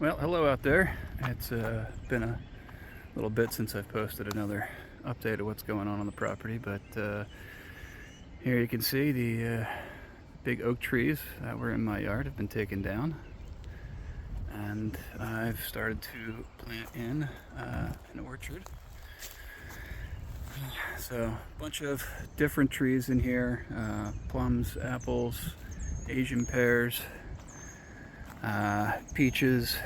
Well, hello out there. It's been a little bit since I've posted another update of what's going on the property, but here you can see the big oak trees that were in my yard have been taken down, and I've started to plant in an orchard. So a bunch of different trees in here, plums, apples, Asian pears, peaches,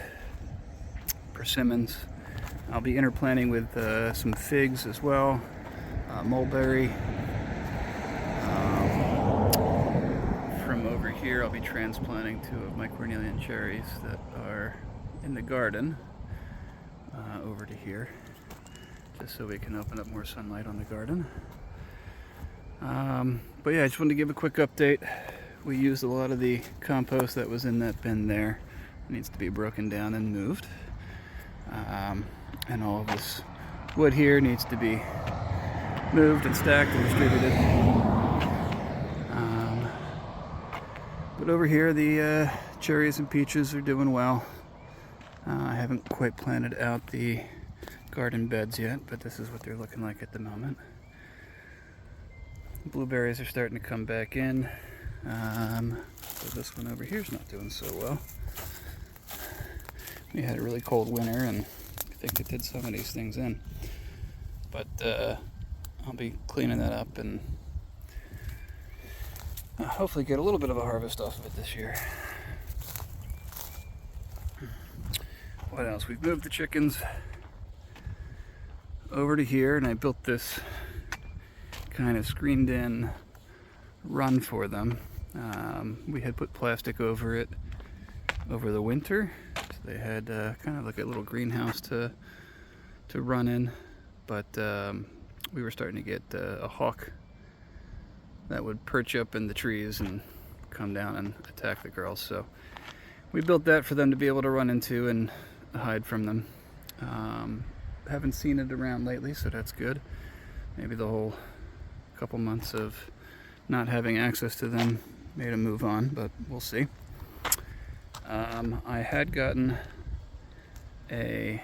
persimmons. I'll be interplanting with some figs as well, mulberry. From over here I'll be transplanting 2 of my cornelian cherries that are in the garden over to here, just so we can open up more sunlight on the garden. But yeah, I just wanted to give a quick update. We used a lot of the compost that was in that bin there. It needs to be broken down and moved. And all of this wood here needs to be moved and stacked and distributed. But over here the cherries and peaches are doing well. I haven't quite planted out the garden beds yet, but this is what they're looking like at the moment. Blueberries are starting to come back in. So this one over here is not doing so well. We had a really cold winter, and I think it did some of these things in. But I'll be cleaning that up and hopefully get a little bit of a harvest off of it this year. What else? We've moved the chickens over to here, and I built this kind of screened in run for them. We had put plastic over it over the winter, so they had kind of like a little greenhouse to run in, but we were starting to get a hawk that would perch up in the trees and come down and attack the girls, so we built that for them to be able to run into and hide from them. Haven't seen it around lately, so that's good. Maybe the whole couple months of not having access to them made a move on, but we'll see. I had gotten a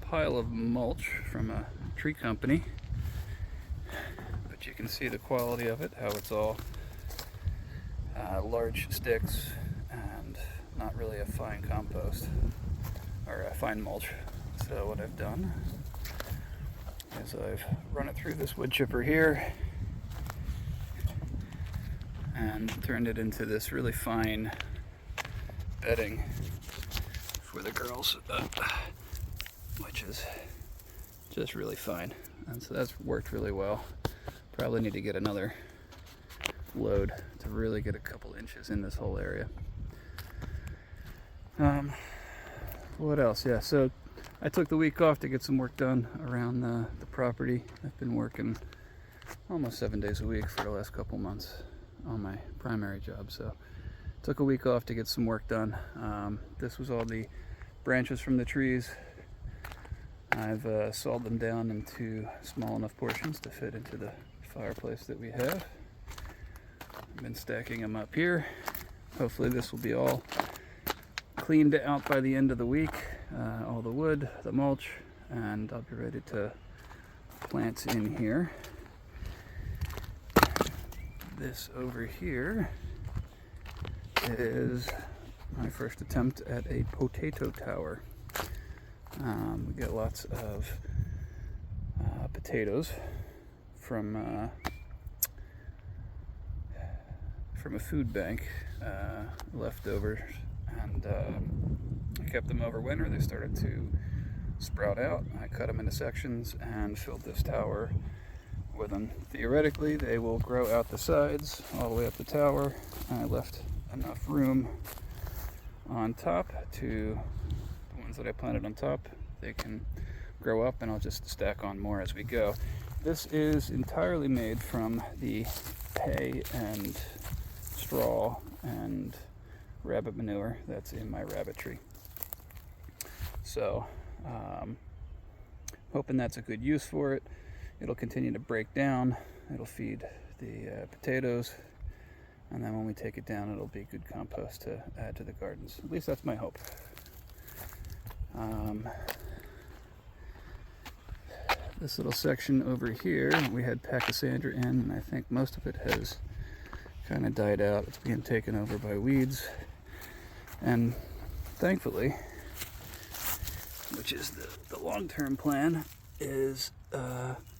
pile of mulch from a tree company, but you can see the quality of it, how it's all large sticks and not really a fine compost or a fine mulch. So what I've done is I've run it through this wood chipper here and turned it into this really fine bedding for the girls, which is just really fine. And so that's worked really well. Probably need to get another load to really get a couple inches in this whole area. What else? Yeah, so I took the week off to get some work done around the property. I've been working almost 7 days a week for the last couple months on my primary job, so took a week off to get some work done. This was all the branches from the trees. I've sawed them down into small enough portions to fit into the fireplace that we have. I've been stacking them up here. Hopefully this will be all cleaned out by the end of the week, all the wood, the mulch, and I'll be ready to plant in here. This over here is my first attempt at a potato tower. We get lots of potatoes from a food bank, leftovers, and I kept them over winter. They started to sprout out. I cut them into sections and filled this tower with them. Theoretically, they will grow out the sides all the way up the tower. I left enough room on top to the ones that I planted on top. They can grow up, and I'll just stack on more as we go. This is entirely made from the hay and straw and rabbit manure that's in my rabbit tree. So hoping that's a good use for it. It'll continue to break down. It'll feed the potatoes, and then when we take it down, it'll be good compost to add to the gardens. At least that's my hope. This little section over here, we had pachysandra in, and I think most of it has kind of died out. It's being taken over by weeds. And thankfully, which is the long-term plan, is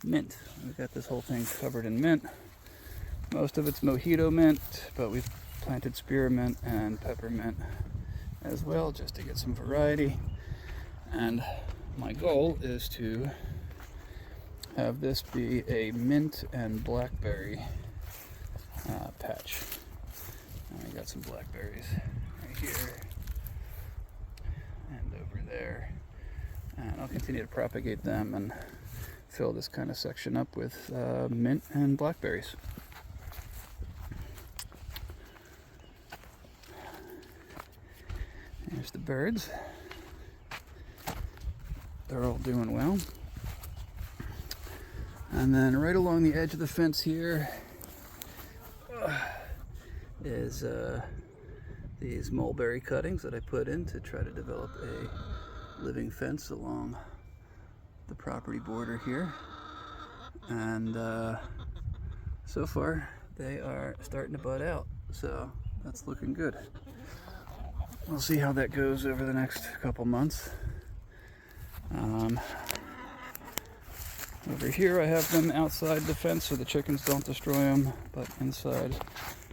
mint. We've got this whole thing covered in mint. Most of it's mojito mint, but we've planted spearmint and peppermint as well, just to get some variety. And my goal is to have this be a mint and blackberry patch. And we got some blackberries right here and over there. And I'll continue to propagate them and fill this kind of section up with mint and blackberries. There's the birds. They're all doing well. And then right along the edge of the fence here is these mulberry cuttings that I put in to try to develop a living fence along the property border here. And so far they are starting to bud out, so that's looking good. We'll see how that goes over the next couple months. Over here I have them outside the fence so the chickens don't destroy them, but inside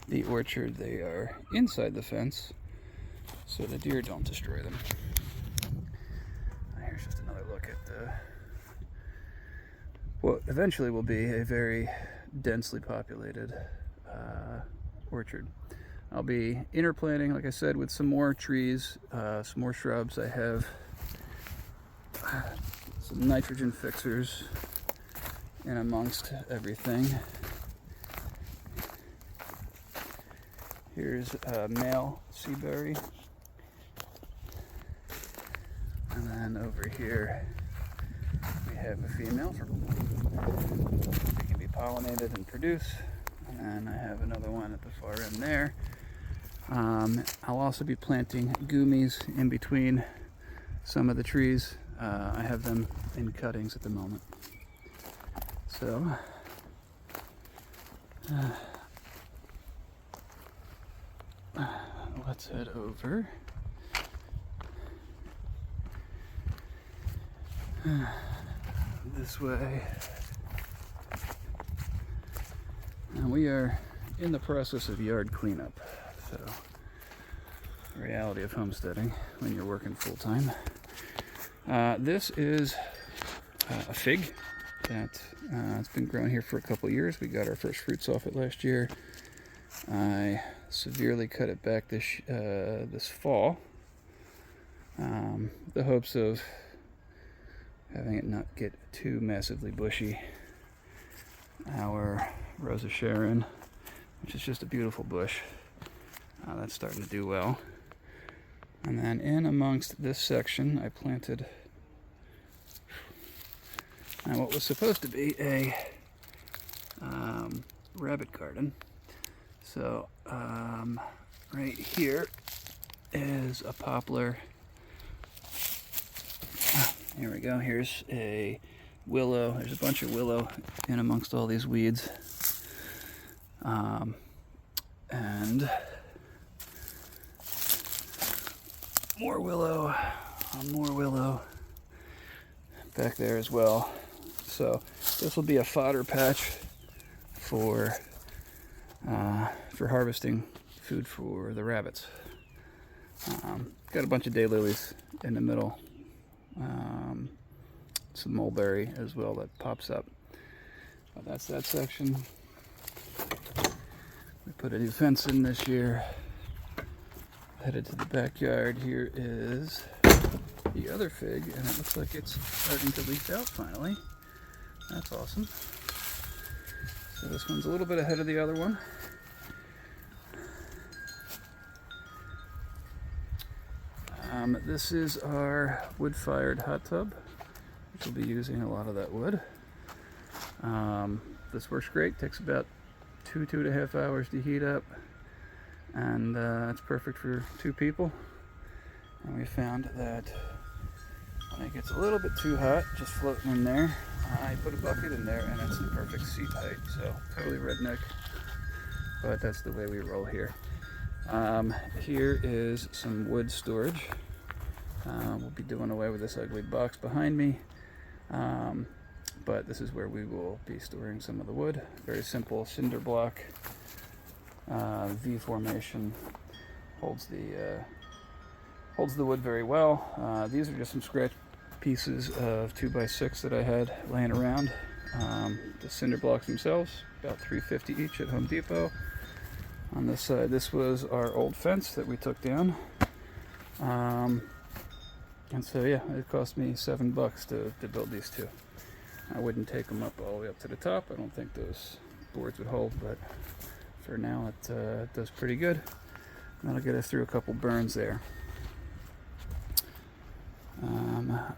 the orchard they are inside the fence so the deer don't destroy them. Here's just another look at what eventually will be a very densely populated orchard. I'll be interplanting, like I said, with some more trees, some more shrubs. I have some nitrogen fixers in amongst everything. Here's a male seaberry. And then over here we have a female. They can be pollinated and produce. And I have another one at the far end there. I'll also be planting gummies in between some of the trees. I have them in cuttings at the moment. So, let's head over. This way. And we are in the process of yard cleanup. So, the reality of homesteading when you're working full-time. This is a fig that it's been growing here for a couple years. We got our first fruits off it last year. I severely cut it back this fall, the hopes of having it not get too massively bushy. Our Rosa Sharon, which is just a beautiful bush, that's starting to do well. And then in amongst this section, I planted what was supposed to be a rabbit garden. So right here is a poplar. Here we go. Here's a willow. There's a bunch of willow in amongst all these weeds. And more willow, more willow back there as well. So this will be a fodder patch for harvesting food for the rabbits. Got a bunch of daylilies in the middle. Some mulberry as well that pops up. But that's that section. We put a new fence in this year. Headed to the backyard. Here is the other fig, and it looks like it's starting to leaf out finally. That's awesome. So this one's a little bit ahead of the other one. This is our wood-fired hot tub, which will be using a lot of that wood. This works great. Takes about 2.5 hours to heat up, and it's perfect for 2 people. And we found that When it gets a little bit too hot, just floating in there, I put a bucket in there and it's the perfect seat height. So totally redneck, but that's the way we roll here. Here is some wood storage. We'll be doing away with this ugly box behind me, but this is where we will be storing some of the wood. Very simple cinder block, V formation, holds the wood very well. These are just some scratch pieces of 2x6 that I had laying around. The cinder blocks themselves, about $3.50 each at Home Depot. On this side, this was our old fence that we took down. And so yeah, it cost me $7 to build these two. I wouldn't take them up all the way up to the top. I don't think those boards would hold, but for now it does pretty good. That'll get us through a couple burns there.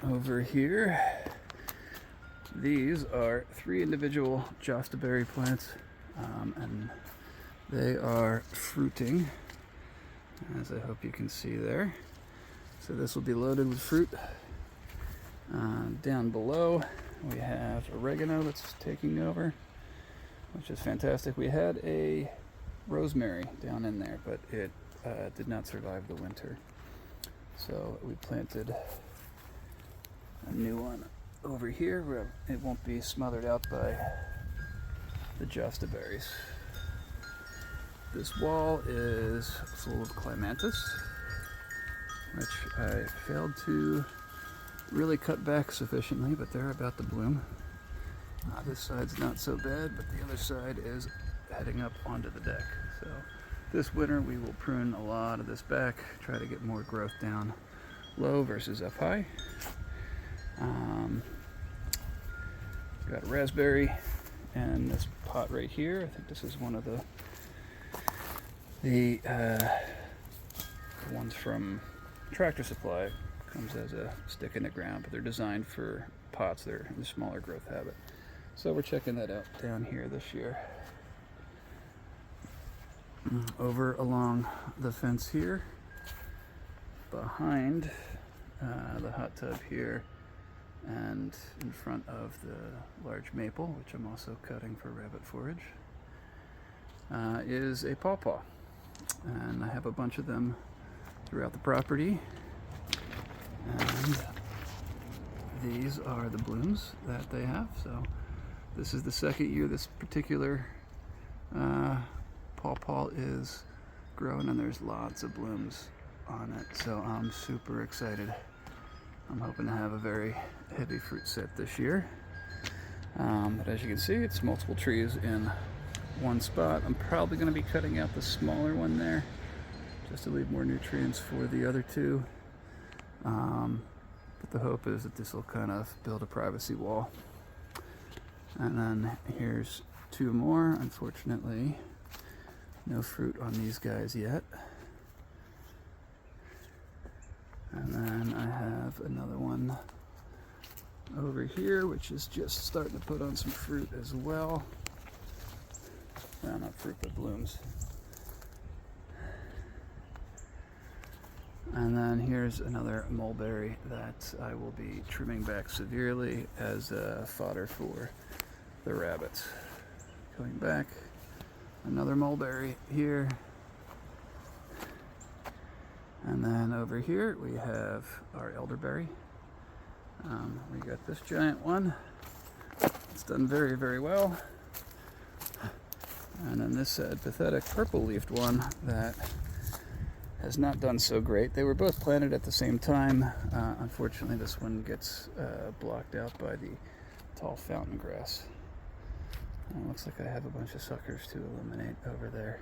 Over here, these are 3 individual jostaberry plants, and they are fruiting, as I hope you can see there. So this will be loaded with fruit. Down below we have oregano that's taking over, which is fantastic. We had a rosemary down in there, but it did not survive the winter. So we planted a new one over here where it won't be smothered out by the jostaberries. This wall is full of clematis, which I failed to really cut back sufficiently, but they're about to bloom. This side's not so bad, but the other side is heading up onto the deck. So this winter we will prune a lot of this back, try to get more growth down low versus up high. Got a raspberry in this pot right here. I think this is one of the ones from Tractor Supply. Comes as a stick in the ground, but they're designed for pots. They're the smaller growth habit. So we're checking that out down here this year. Over along the fence here, behind the hot tub here, and in front of the large maple, which I'm also cutting for rabbit forage, is a pawpaw. And I have a bunch of them throughout the property. And these are the blooms that they have. So this is the second year this particular pawpaw is growing, and there's lots of blooms on it. So I'm super excited. I'm hoping to have a very heavy fruit set this year. But as you can see, it's multiple trees in one spot. I'm probably going to be cutting out the smaller one there just to leave more nutrients for the other two. But the hope is that this will kind of build a privacy wall. And then here's 2 more. Unfortunately, no fruit on these guys yet. And then I have another one over here, which is just starting to put on some fruit as well. Well, not fruit, but blooms. And then here's another mulberry that I will be trimming back severely as fodder for the rabbits. Going back, another mulberry here. And then over here we have our elderberry. We got this giant one. It's done very, very well. And then this pathetic purple-leafed one that has not done so great. They were both planted at the same time. Unfortunately, this one gets blocked out by the tall fountain grass. It looks like I have a bunch of suckers to eliminate over there.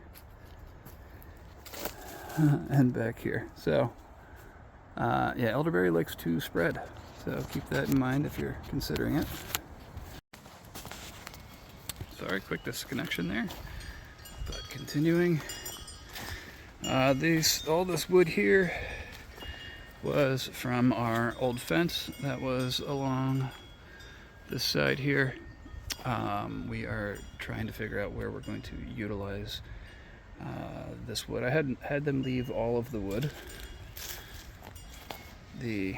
And back here. So, yeah, elderberry likes to spread. So keep that in mind if you're considering it. Sorry, quick disconnection there. But continuing. All this wood here was from our old fence that was along this side here. We are trying to figure out where we're going to utilize this wood. I had them leave all of the wood, the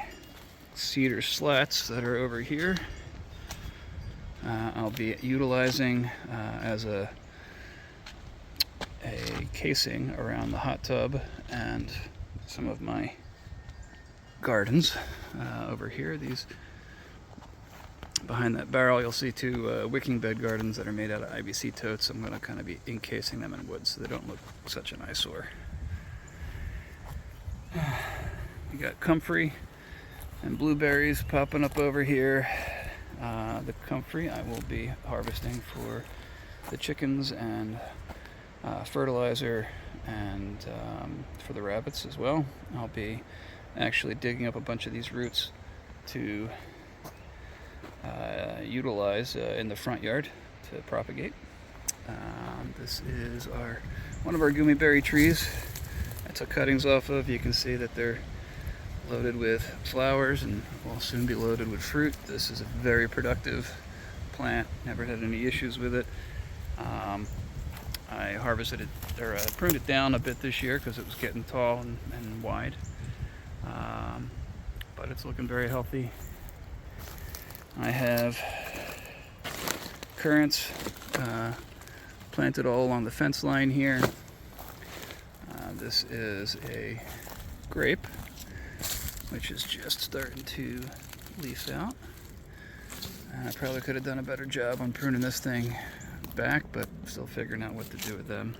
cedar slats that are over here. I'll be utilizing as a casing around the hot tub and some of my gardens over here. These behind that barrel, you'll see two wicking bed gardens that are made out of IBC totes. I'm going to kind of be encasing them in wood so they don't look such an eyesore. We got comfrey and blueberries popping up over here. The comfrey I will be harvesting for the chickens and fertilizer, and for the rabbits as well. I'll be actually digging up a bunch of these roots to utilize in the front yard to propagate. This is one of our gummy berry trees I took cuttings off of. You can see that they're loaded with flowers and will soon be loaded with fruit. This is a very productive plant, never had any issues with it. I harvested it, or pruned it down a bit this year because it was getting tall and wide, but it's looking very healthy. I have currants planted all along the fence line here. This is a grape, which is just starting to leaf out. I probably could have done a better job on pruning this thing back, but still figuring out what to do with them.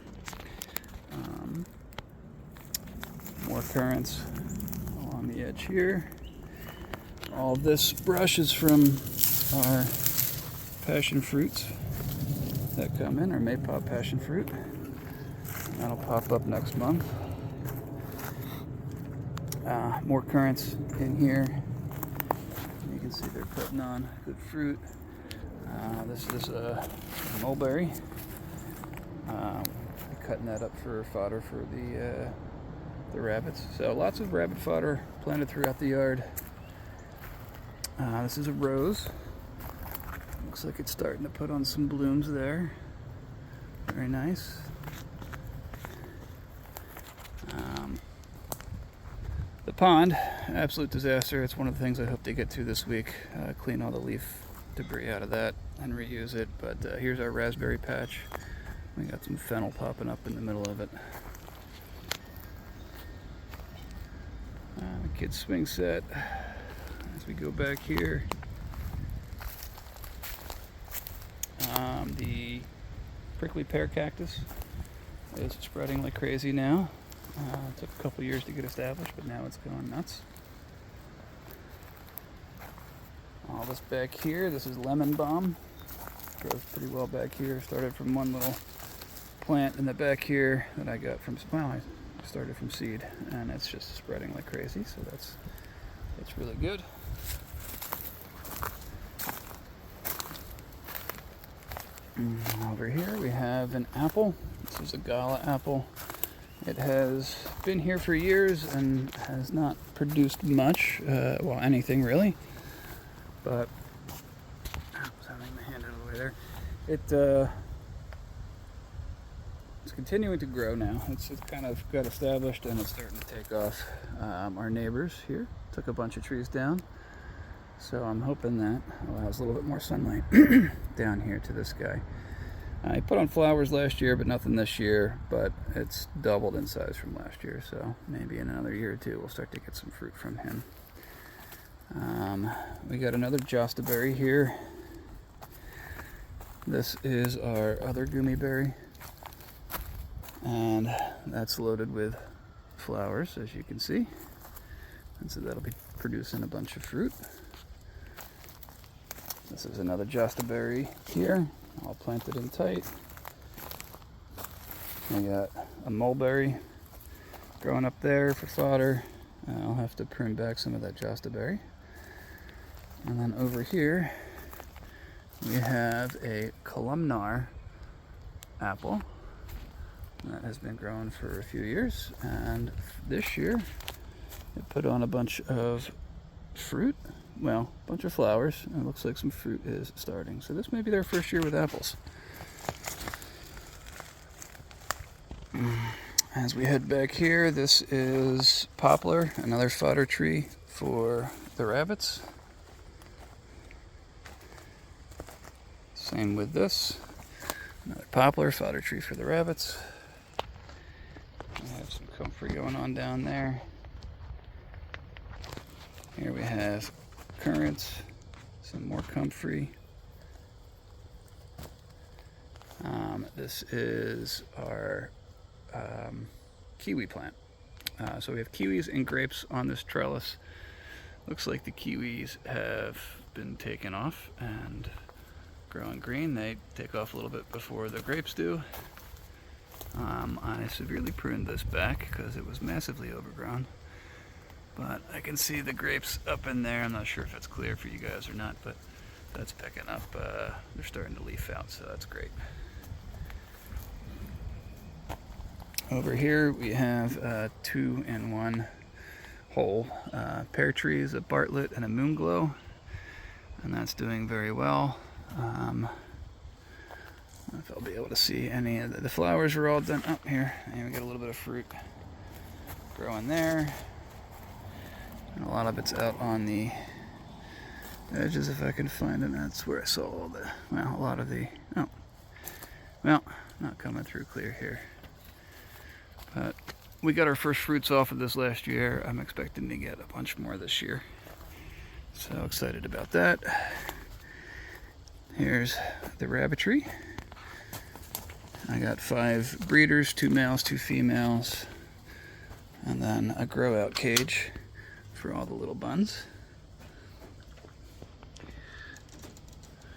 More currants along the edge here. All this brush is from our passion fruits that come in, our maypop passion fruit. That'll pop up next month. More currants in here. You can see they're putting on good fruit. This is a mulberry. Cutting that up for fodder for the rabbits. So lots of rabbit fodder planted throughout the yard. This is a rose. Looks like it's starting to put on some blooms there. Very nice. The pond, absolute disaster. It's one of the things I hope to get to this week. Clean all the leaf debris out of that and reuse it. But here's our raspberry patch. We got some fennel popping up in the middle of it. Kids swing set. As we go back here, the prickly pear cactus is spreading like crazy now. It took a couple years to get established, but now it's going nuts. All this back here, this is lemon balm. Grows pretty well back here. Started from one little plant in the back here that I got from, well, I started from seed, and it's just spreading like crazy, so that's really good. Over here we have an apple. This is a gala apple. It has been here for years and has not produced much, well, anything really. But I was having my hand out of the way there. It's continuing to grow now. It's kind of got established and it's starting to take off. Our neighbors here took a bunch of trees down, so I'm hoping that allows a little bit more sunlight down here to this guy. I put on flowers last year, but nothing this year, but it's doubled in size from last year, so maybe in another year or two we'll start to get some fruit from him. We got another jostaberry here. This is our other gummy berry, and that's loaded with flowers, as you can see, and so that'll be producing a bunch of fruit. This is another jostaberry here, all planted in tight. We got a mulberry growing up there for fodder. I'll have to prune back some of that jostaberry. And then over here we have a columnar apple that has been growing for a few years, and this year it put on a bunch of fruit, well, a bunch of flowers, and it looks like some fruit is starting. So this may be their first year with apples. As we head back here, this is poplar, another fodder tree for the rabbits. Same with this, another poplar, fodder tree for the rabbits. We have some comfrey going on down there. Here we have currants, some more comfrey. This is our kiwi plant. So we have kiwis and grapes on this trellis. Looks like the kiwis have been taken off and growing green. They take off a little bit before the grapes do. I severely pruned this back because it was massively overgrown. But I can see the grapes up in there. I'm not sure if it's clear for you guys or not, but that's picking up. They're starting to leaf out, so that's great. Over here we have 2-in-1 whole pear trees, a Bartlett and a Moonglow, and that's doing very well. I don't know if I'll be able to see any of the flowers are all done up here, and we got a little bit of fruit growing there, and a lot of it's out on the edges if I can find it. That's where I saw all the, well, a lot of the, oh, well, not coming through clear here. But we got our first fruits off of this last year. I'm expecting to get a bunch more this year. So excited about that. Here's the rabbitry. I got 5 breeders, 2 males, 2 females, and then a grow out cage for all the little buns.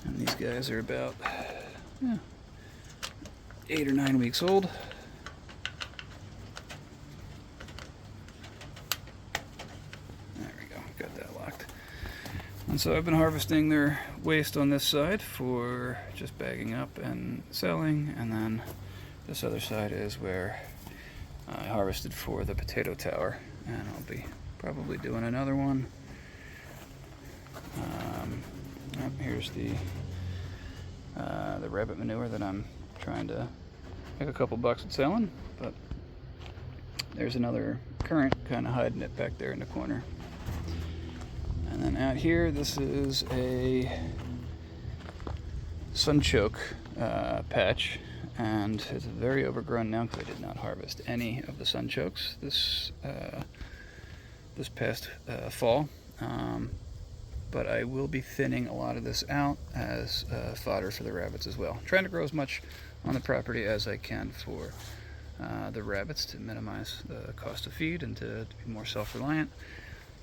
And these guys are about 8 or 9 weeks old. And so I've been harvesting their waste on this side for just bagging up and selling, and then this other side is where I harvested for the potato tower, and I'll be probably doing another one. Here's the rabbit manure that I'm trying to make a couple bucks at selling, but there's another currant kind of hiding it back there in the corner. And then out here, this is a sunchoke patch, and it's very overgrown now because I did not harvest any of the sunchokes this past fall. But I will be thinning a lot of this out as fodder for the rabbits as well. Trying to grow as much on the property as I can for the rabbits to minimize the cost of feed and to be more self-reliant.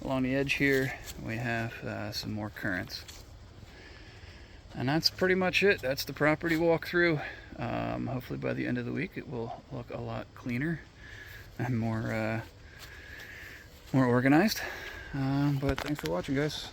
Along the edge here, we have some more currants. And that's pretty much it. That's the property walkthrough. Hopefully by the end of the week, it will look a lot cleaner and more organized. But thanks for watching, guys.